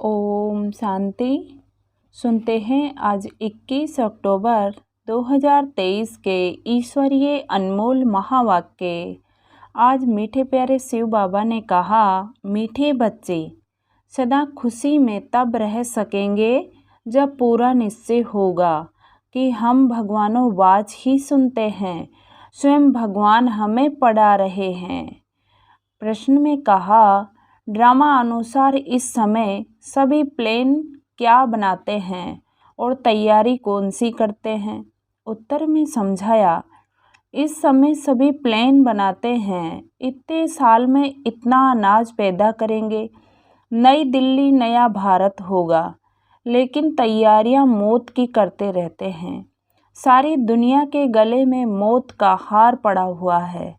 ओम शांति। सुनते हैं आज 21 अक्टूबर 2023 के ईश्वरीय अनमोल महावाक्य। आज मीठे प्यारे शिव बाबा ने कहा, मीठे बच्चे सदा खुशी में तब रह सकेंगे जब पूरा निश्चय होगा कि हम भगवानों वाच ही सुनते हैं, स्वयं भगवान हमें पढ़ा रहे हैं। प्रश्न में कहा, ड्रामा अनुसार इस समय सभी प्लान क्या बनाते हैं और तैयारी कौन सी करते हैं। उत्तर में समझाया, इस समय सभी प्लान बनाते हैं, इतने साल में इतना अनाज पैदा करेंगे, नई दिल्ली नया भारत होगा, लेकिन तैयारियां मौत की करते रहते हैं। सारी दुनिया के गले में मौत का हार पड़ा हुआ है।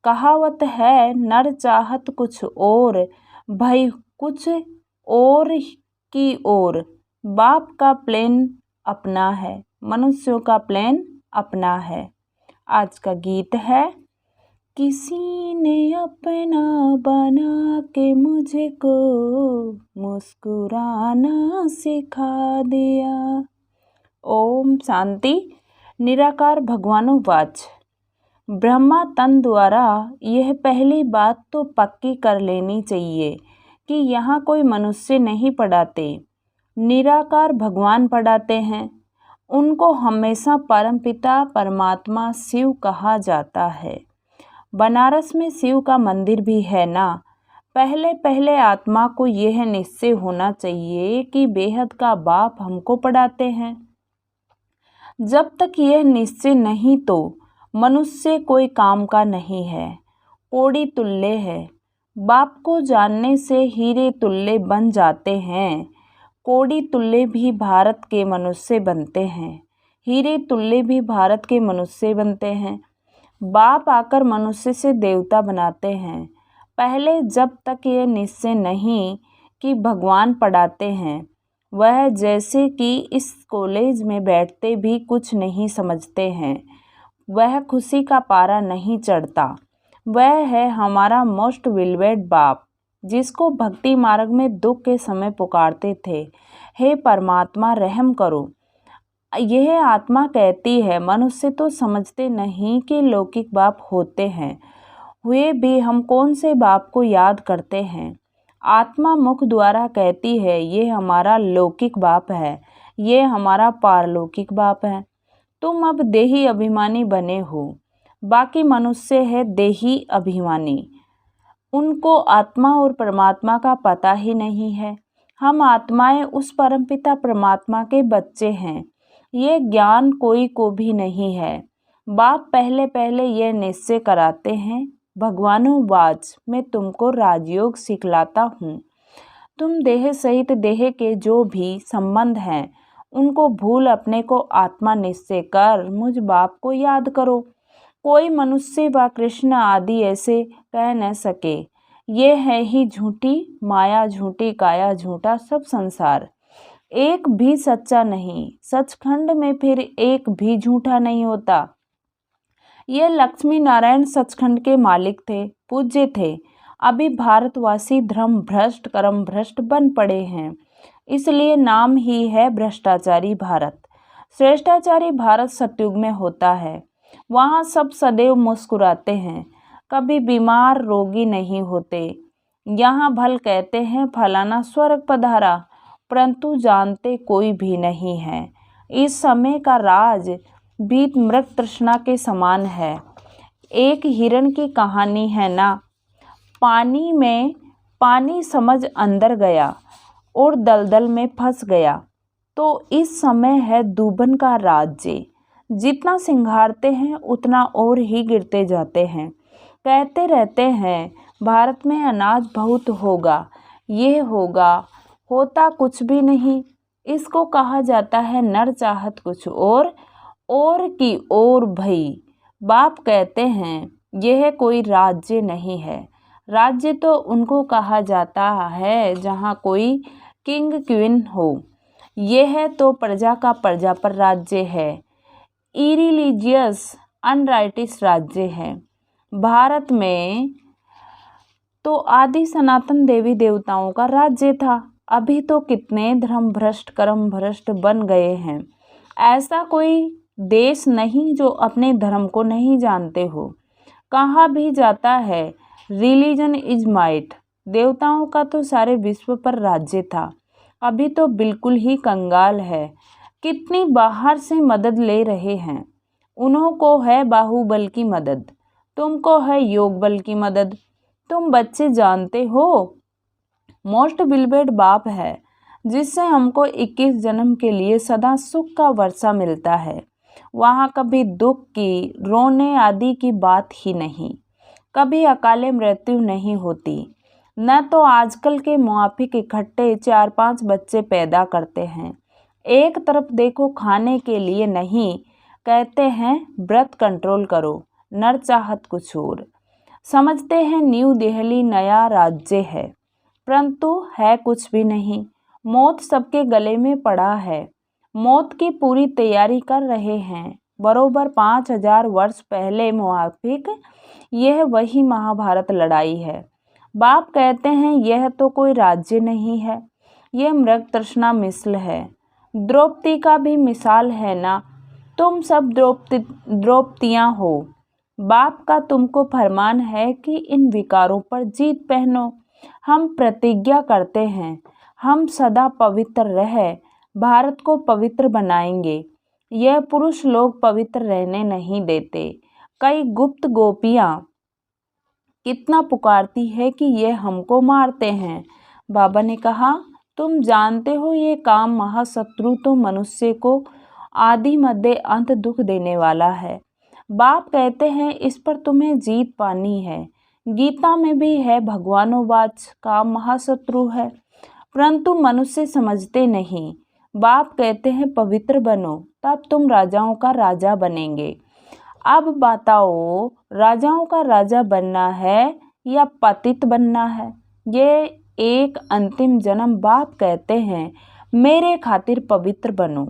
कहावत है, नर चाहत कुछ और भई कुछ और की ओर। बाप का प्लान अपना है, मनुष्यों का प्लान अपना है। आज का गीत है, किसी ने अपना बना के मुझको मुस्कुराना सिखा दिया। ओम शांति। निराकार भगवानों वाच। ब्रह्मा तन द्वारा यह पहली बात तो पक्की कर लेनी चाहिए कि यहाँ कोई मनुष्य नहीं पढ़ाते, निराकार भगवान पढ़ाते हैं। उनको हमेशा परमपिता परमात्मा शिव कहा जाता है। बनारस में शिव का मंदिर भी है ना। पहले पहले आत्मा को यह निश्चय होना चाहिए कि बेहद का बाप हमको पढ़ाते हैं। जब तक यह निश्चय नहीं तो मनुष्य कोई काम का नहीं है, कोड़ी तुल्य है। बाप को जानने से हीरे तुल्य बन जाते हैं, कोड़ी तुल्य भी भारत के मनुष्य बनते हैं, हीरे तुल्य भी भारत के मनुष्य बनते हैं। बाप आकर मनुष्य से देवता बनाते हैं। पहले जब तक ये निश्चय नहीं कि भगवान पढ़ाते हैं, वह जैसे कि इस कॉलेज में बैठते भी कुछ नहीं समझते हैं, वह खुशी का पारा नहीं चढ़ता। वह है हमारा मोस्ट बिलवेड बाप, जिसको भक्ति मार्ग में दुख के समय पुकारते थे, हे परमात्मा रहम करो। यह आत्मा कहती है, मनुष्य तो समझते नहीं कि लौकिक बाप होते हैं, हुए भी हम कौन से बाप को याद करते हैं। आत्मा मुख द्वारा कहती है, ये हमारा लौकिक बाप है, ये हमारा पारलौकिक बाप है। तुम अब देही अभिमानी बने हो, बाकी मनुष्य है देही अभिमानी। उनको आत्मा और परमात्मा का पता ही नहीं है। हम आत्माएं उस परमपिता परमात्मा के बच्चे हैं, ये ज्ञान कोई को भी नहीं है। बाप पहले पहले ये निश्चय कराते हैं, भगवानों वाच मैं तुमको राजयोग सिखलाता हूँ। तुम देह सहित देह के जो भी संबंध हैं, उनको भूल अपने को आत्मा निश्चय कर मुझ बाप को याद करो। कोई मनुष्य व कृष्ण आदि ऐसे कह न सके, ये है ही झूठी माया, झूठी काया, झूठा सब संसार। एक भी सच्चा नहीं, सचखंड में फिर एक भी झूठा नहीं होता। ये लक्ष्मी नारायण सचखंड के मालिक थे, पूज्य थे। अभी भारतवासी धर्म भ्रष्ट कर्म भ्रष्ट बन पड़े हैं, इसलिए नाम ही है भ्रष्टाचारी भारत। श्रेष्ठाचारी भारत सतयुग में होता है, वहाँ सब सदैव मुस्कुराते हैं, कभी बीमार रोगी नहीं होते। यहाँ भल कहते हैं फलाना स्वर्ग पधारा, परंतु जानते कोई भी नहीं है। इस समय का राज बीत मृग तृष्णा के समान है। एक हिरण की कहानी है ना। पानी में पानी समझ अंदर गया और दलदल में फंस गया, तो इस समय है दूबन का राज्य। जितना सिंघारते हैं उतना और ही गिरते जाते हैं। कहते रहते हैं भारत में अनाज बहुत होगा, ये होगा, होता कुछ भी नहीं। इसको कहा जाता है नर चाहत कुछ और की ओर भई। बाप कहते हैं यह कोई राज्य नहीं है। राज्य तो उनको कहा जाता है जहाँ कोई किंग क्वीन हो। यह तो प्रजा का प्रजा पर राज्य है, इरिलीजियस अनराइटिस राज्य है। भारत में तो आदि सनातन देवी देवताओं का राज्य था। अभी तो कितने धर्म भ्रष्ट कर्म भ्रष्ट बन गए हैं। ऐसा कोई देश नहीं जो अपने धर्म को नहीं जानते हो। कहा भी जाता है रिलीजन इज माइट। देवताओं का तो सारे विश्व पर राज्य था, अभी तो बिल्कुल ही कंगाल है। कितनी बाहर से मदद ले रहे हैं। उन्हों को है बाहुबल की मदद, तुमको है योग बल की मदद। तुम बच्चे जानते हो मोस्ट बिलवेड बाप है जिससे हमको 21 जन्म के लिए सदा सुख का वर्षा मिलता है। वहाँ कभी दुख की रोने आदि की बात ही नहीं, कभी अकाले मृत्यु नहीं होती। न तो आजकल के मुआफिक इकट्ठे 4-5 बच्चे पैदा करते हैं। एक तरफ देखो खाने के लिए नहीं, कहते हैं व्रत कंट्रोल करो, नर चाहत कुछ और। समझते हैं न्यू दिल्ली नया राज्य है, परंतु है कुछ भी नहीं। मौत सबके गले में पड़ा है, मौत की पूरी तैयारी कर रहे हैं। बरोबर 5000 वर्ष पहले मुआफिक यह वही महाभारत लड़ाई है। बाप कहते हैं यह तो कोई राज्य नहीं है, यह मृग तृष्णा मिसल है। द्रौपदी का भी मिसाल है ना, तुम सब द्रौपदियाँ हो। बाप का तुमको फरमान है कि इन विकारों पर जीत पहनो। हम प्रतिज्ञा करते हैं हम सदा पवित्र रह भारत को पवित्र बनाएंगे। यह पुरुष लोग पवित्र रहने नहीं देते। कई गुप्त गोपियाँ कितना पुकारती है कि ये हमको मारते हैं। बाबा ने कहा तुम जानते हो ये काम महाशत्रु तो मनुष्य को आदि मध्य अंत दुख देने वाला है। बाप कहते हैं इस पर तुम्हें जीत पानी है। गीता में भी है भगवानोवाच काम महाशत्रु है, परंतु मनुष्य समझते नहीं। बाप कहते हैं पवित्र बनो तब तुम राजाओं का राजा बनेंगे। अब बताओ राजाओं का राजा बनना है या पतित बनना है। ये एक अंतिम जन्म बाप कहते हैं मेरे खातिर पवित्र बनो।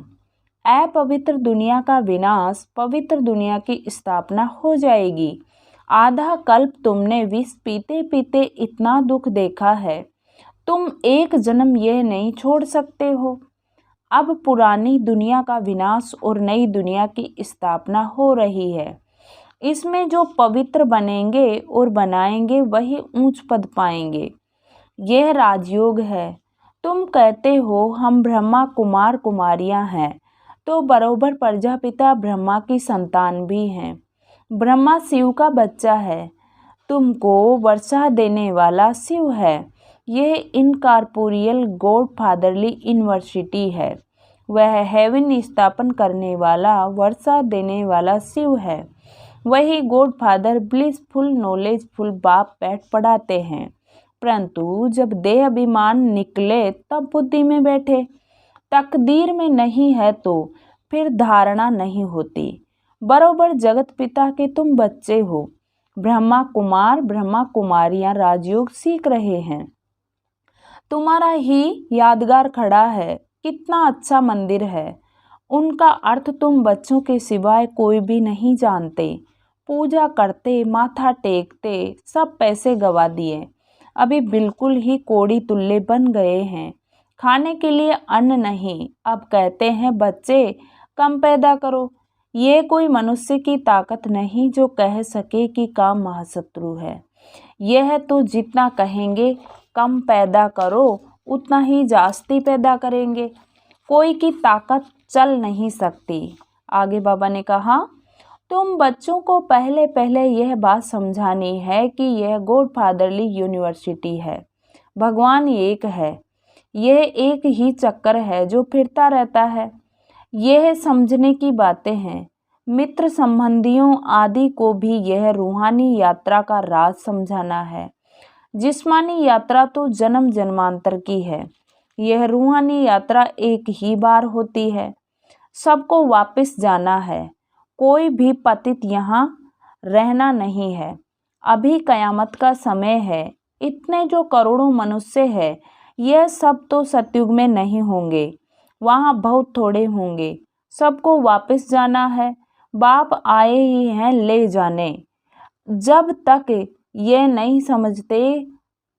अपवित्र दुनिया का विनाश, पवित्र दुनिया की स्थापना हो जाएगी। आधा कल्प तुमने विष पीते पीते इतना दुख देखा है, तुम एक जन्म यह नहीं छोड़ सकते हो। अब पुरानी दुनिया का विनाश और नई दुनिया की स्थापना हो रही है। इसमें जो पवित्र बनेंगे और बनाएंगे वही ऊंच पद पाएंगे। यह राजयोग है। तुम कहते हो हम ब्रह्मा कुमार कुमारियां हैं, तो बरोबर प्रजापिता ब्रह्मा की संतान भी हैं। ब्रह्मा शिव का बच्चा है, तुमको वर्षा देने वाला शिव है। यह इनकॉर्पोरियल गॉड फादरली यूनिवर्सिटी है। वह हेवन स्थापन करने वाला वर्षा देने वाला शिव है। वही गॉड फादर ब्लिसफुल नॉलेजफुल बाप बैठ पढ़ाते हैं, परंतु जब देह अभिमान निकले तब बुद्धि में बैठे। तकदीर में नहीं है तो फिर धारणा नहीं होती। बरोबर जगत पिता के तुम बच्चे हो। ब्रह्मा कुमार ब्रह्मा कुमारियां राजयोग सीख रहे हैं। तुम्हारा ही यादगार खड़ा है, कितना अच्छा मंदिर है। उनका अर्थ तुम बच्चों के सिवाय कोई भी नहीं जानते। पूजा करते माथा टेकते सब पैसे गवा दिए, अभी बिल्कुल ही कोड़ी तुल्ले बन गए हैं। खाने के लिए अन्न नहीं, अब कहते हैं बच्चे कम पैदा करो। ये कोई मनुष्य की ताकत नहीं जो कह सके कि काम महाशत्रु है। यह तो जितना कहेंगे कम पैदा करो उतना ही जास्ती पैदा करेंगे। कोई की ताकत चल नहीं सकती। आगे बाबा ने कहा तुम बच्चों को पहले पहले यह बात समझानी है कि यह गॉड फादरली यूनिवर्सिटी है। भगवान एक है, यह एक ही चक्कर है जो फिरता रहता है। यह समझने की बातें हैं। मित्र संबंधियों आदि को भी यह रूहानी यात्रा का राज समझाना है। जिस्मानी यात्रा तो जन्म जन्मांतर की है, यह रूहानी यात्रा एक ही बार होती है। सबको वापस जाना है, कोई भी पतित यहाँ रहना नहीं है। अभी कयामत का समय है। इतने जो करोड़ों मनुष्य है यह सब तो सतयुग में नहीं होंगे, वहाँ बहुत थोड़े होंगे। सबको वापस जाना है। बाप आए ही हैं ले जाने। जब तक ये नहीं समझते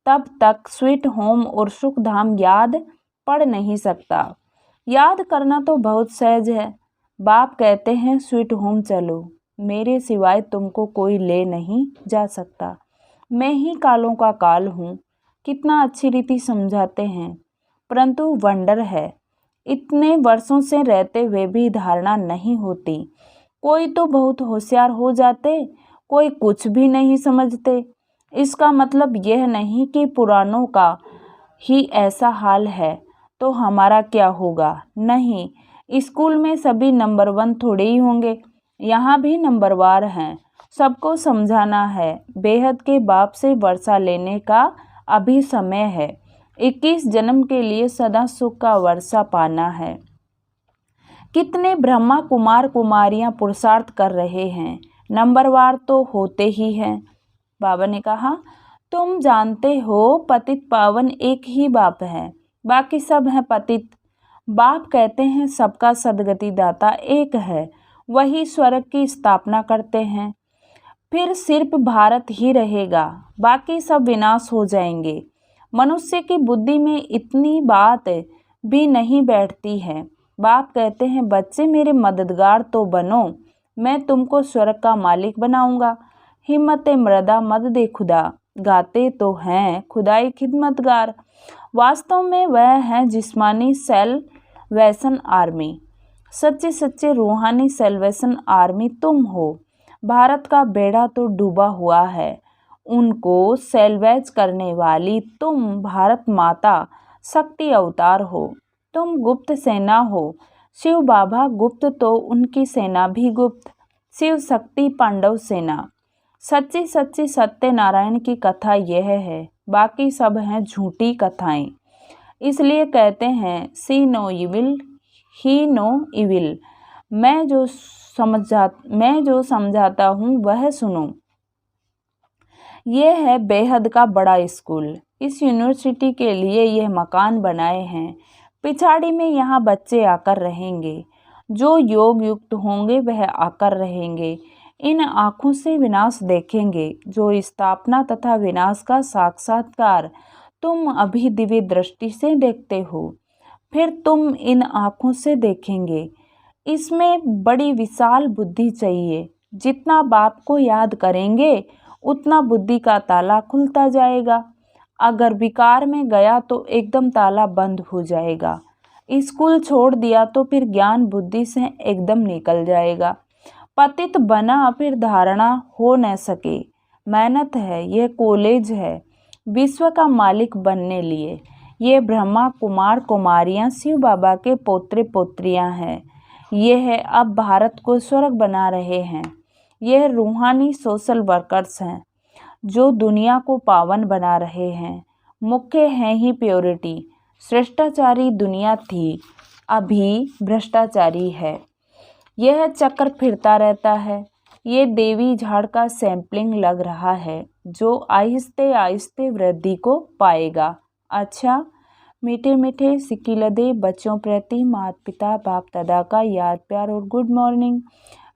तब तक स्वीट होम और सुख धाम याद पड़ नहीं सकता। याद करना तो बहुत सहज है। बाप कहते हैं स्वीट होम चलो, मेरे सिवाय तुमको कोई ले नहीं जा सकता, मैं ही कालों का काल हूँ। कितना अच्छी रीति समझाते हैं, परंतु वंडर है, इतने वर्षों से रहते हुए भी धारणा नहीं होती। कोई तो बहुत होशियार हो जाते, कोई कुछ भी नहीं समझते। इसका मतलब यह नहीं कि पुरानों का ही ऐसा हाल है तो हमारा क्या होगा। नहीं, स्कूल में सभी नंबर 1 थोड़े ही होंगे, यहाँ भी नंबरवार हैं। सबको समझाना है, बेहद के बाप से वर्षा लेने का अभी समय है। 21 जन्म के लिए सदा सुख का वर्षा पाना है। कितने ब्रह्मा कुमार कुमारियां पुरुषार्थ कर रहे हैं, नंबरवार तो होते ही हैं। बाबा ने कहा, तुम जानते हो पतित पावन एक ही बाप है, बाकी सब हैं पतित। बाप कहते हैं सबका सदगति दाता एक है, वही स्वर्ग की स्थापना करते हैं। फिर सिर्फ भारत ही रहेगा, बाकी सब विनाश हो जाएंगे। मनुष्य की बुद्धि में इतनी बात भी नहीं बैठती है। बाप कहते हैं बच्चे मेरे मददगार तो बनो, मैं तुमको स्वर्ग का मालिक बनाऊंगा। हिम्मत मृदा मद दे खुदा, गाते तो हैं खुदाई खिदमतगार। वास्तव में वह है जिस्मानी सैल्वेशन आर्मी, सच्चे सच्चे रूहानी सैल्वेशन आर्मी तुम हो। भारत का बेड़ा तो डूबा हुआ है, उनको सैल्वेज करने वाली तुम भारत माता शक्ति अवतार हो। तुम गुप्त सेना हो, शिव बाबा गुप्त तो उनकी सेना भी गुप्त। शिव शक्ति पांडव सेना। सच्ची सच्ची सत्यनारायण की कथा यह है, बाकी सब हैं झूठी कथाएं। इसलिए कहते हैं सी नो इविल ही नो इविल। मैं जो समझाता हूँ वह सुनो। यह है बेहद का बड़ा स्कूल। इस यूनिवर्सिटी के लिए यह मकान बनाए हैं। पिछाड़ी में यहाँ बच्चे आकर रहेंगे, जो योग युक्त होंगे वह आकर रहेंगे। इन आँखों से विनाश देखेंगे, जो स्थापना तथा विनाश का साक्षात्कार तुम अभी दिव्य दृष्टि से देखते हो, फिर तुम इन आँखों से देखेंगे। इसमें बड़ी विशाल बुद्धि चाहिए। जितना बाप को याद करेंगे उतना बुद्धि का ताला खुलता जाएगा। अगर विकार में गया तो एकदम ताला बंद हो जाएगा। स्कूल छोड़ दिया तो फिर ज्ञान बुद्धि से एकदम निकल जाएगा। पतित बना फिर धारणा हो न सके। मेहनत है, यह कॉलेज है विश्व का मालिक बनने लिए। ये ब्रह्मा कुमार कुमारियां शिव बाबा के पोत्रे पोत्रियां हैं। यह है अब भारत को स्वर्ग बना रहे हैं। यह रूहानी सोशल वर्कर्स हैं जो दुनिया को पावन बना रहे हैं। मुख्य है ही प्योरिटी। श्रेष्ठाचारी दुनिया थी, अभी भ्रष्टाचारी है। यह चक्र फिरता रहता है। ये देवी झाड़ का सैंपलिंग लग रहा है, जो आहिस्ते आहिस्ते वृद्धि को पाएगा। अच्छा, मीठे मीठे सिकिलदे बच्चों प्रति माता पिता बाप दादा का याद प्यार और गुड मॉर्निंग।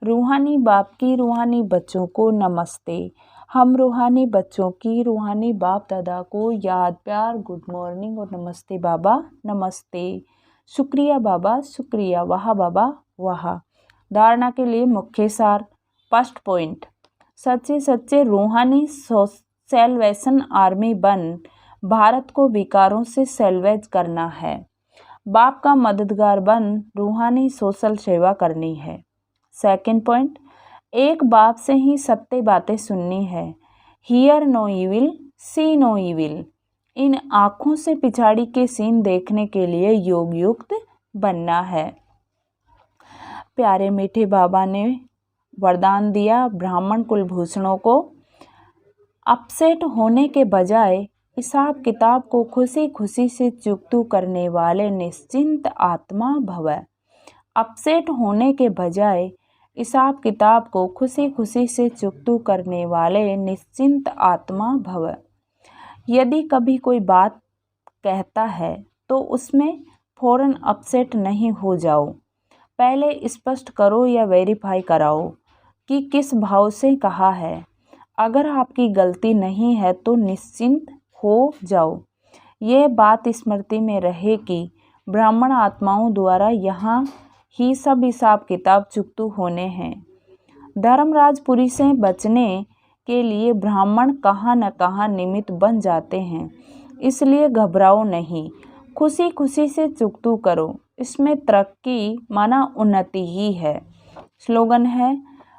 रूहानी बाप की रूहानी बच्चों को नमस्ते। हम रूहानी बच्चों की रूहानी बाप दादा को याद प्यार गुड मॉर्निंग और नमस्ते बाबा नमस्ते। शुक्रिया बाबा शुक्रिया, वाह बाबा वाह। धारणा के लिए मुख्य सार। फर्स्ट पॉइंट, सच्चे सच्चे रूहानी सैल्वेशन आर्मी बन भारत को विकारों से सैल्वेज करना है। बाप का मददगार बन रूहानी सोशल सेवा करनी है। सेकंड पॉइंट, एक बाप से ही सत्य बातें सुननी है। Hear no evil see no evil. इन आँखों से पिछाड़ी के सीन देखने के लिए योग युक्त बनना है। प्यारे मीठे बाबा ने वरदान दिया ब्राह्मण कुलभूषणों को, अपसेट होने के बजाय हिसाब किताब को खुशी खुशी से चुकतू करने वाले निश्चिंत आत्मा भव। अपसेट होने के बजाय हिसाब किताब को खुशी खुशी से चुकतू करने वाले निश्चिंत आत्मा भव। यदि कभी कोई बात कहता है तो उसमें फौरन अपसेट नहीं हो जाओ। पहले स्पष्ट करो या वेरीफाई कराओ कि किस भाव से कहा है। अगर आपकी गलती नहीं है तो निश्चिंत हो जाओ। यह बात स्मृति में रहे कि ब्राह्मण आत्माओं द्वारा यहाँ ही सब हिसाब किताब चुकतू होने हैं। धर्मराजपुरी से बचने के लिए ब्राह्मण कहाँ न कहाँ निमित्त बन जाते हैं, इसलिए घबराओ नहीं, खुशी खुशी से चुकतू करो, इसमें तरक्की माना उन्नति ही है। स्लोगन है,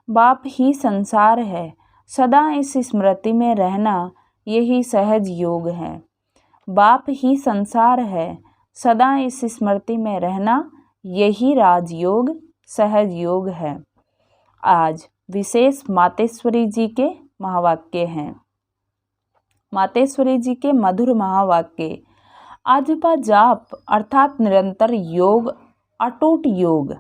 बाप ही संसार है, सदा इस स्मृति में रहना यही सहज योग है। बाप ही संसार है, सदा इस स्मृति में रहना यही राजयोग सहज योग है। आज विशेष मातेश्वरी जी के महावाक्य हैं। मातेश्वरी जी के मधुर महावाक्य। आजपा जाप अर्थात निरंतर योग, अटूट योग।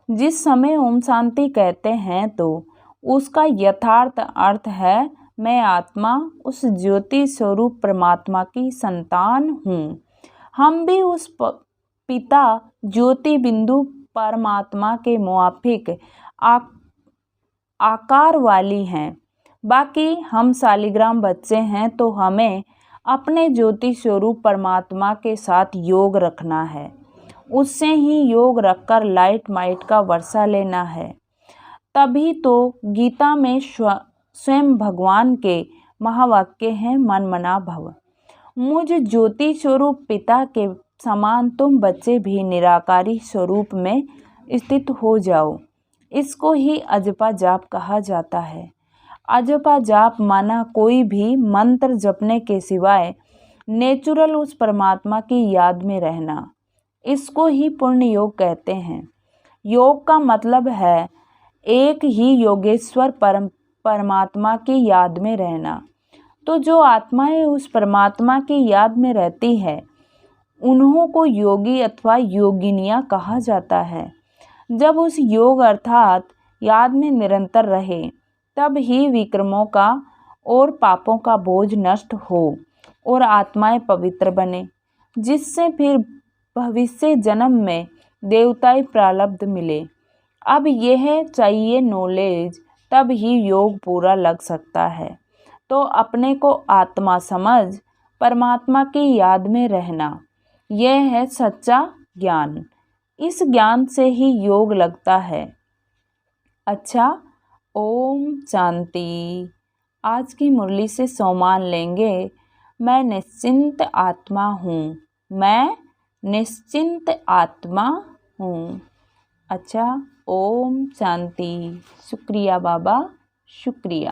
जिस समय ओम शांति कहते हैं तो उसका यथार्थ अर्थ है, मैं आत्मा उस ज्योति स्वरूप परमात्मा की संतान हूँ। हम भी उस पिता ज्योति बिंदु परमात्मा के मुआफिक आकार वाली हैं। बाकी हम शालिग्राम बच्चे हैं, तो हमें अपने ज्योति स्वरूप परमात्मा के साथ योग रखना है। उससे ही योग रखकर लाइट माइट का वर्षा लेना है। तभी तो गीता में स्वयं भगवान के महावाक्य हैं, मन मना भव। मुझ ज्योति स्वरूप पिता के समान तुम बच्चे भी निराकारी स्वरूप में स्थित हो जाओ। इसको ही अजपा जाप कहा जाता है। अजपा जाप माना कोई भी मंत्र जपने के सिवाय नेचुरल उस परमात्मा की याद में रहना। इसको ही पूर्ण योग कहते हैं। योग का मतलब है एक ही योगेश्वर परमात्मा की याद में रहना। तो जो आत्माएं उस परमात्मा की याद में रहती है, उन्हों को योगी अथवा योगिनियाँ कहा जाता है। जब उस योग अर्थात याद में निरंतर रहे, तब ही विक्रमों का और पापों का बोझ नष्ट हो और आत्माएं पवित्र बने, जिससे फिर भविष्य जन्म में देवताई प्रारब्ध मिले। अब यह चाहिए नॉलेज, तब ही योग पूरा लग सकता है। तो अपने को आत्मा समझ परमात्मा की याद में रहना, यह है सच्चा ज्ञान। इस ज्ञान से ही योग लगता है। अच्छा, ओम शांति। आज की मुरली से सोमान लेंगे, मैं निश्चिंत आत्मा हूँ, मैं निश्चिंत आत्मा हूँ। अच्छा, ओम शांति। शुक्रिया बाबा, शुक्रिया।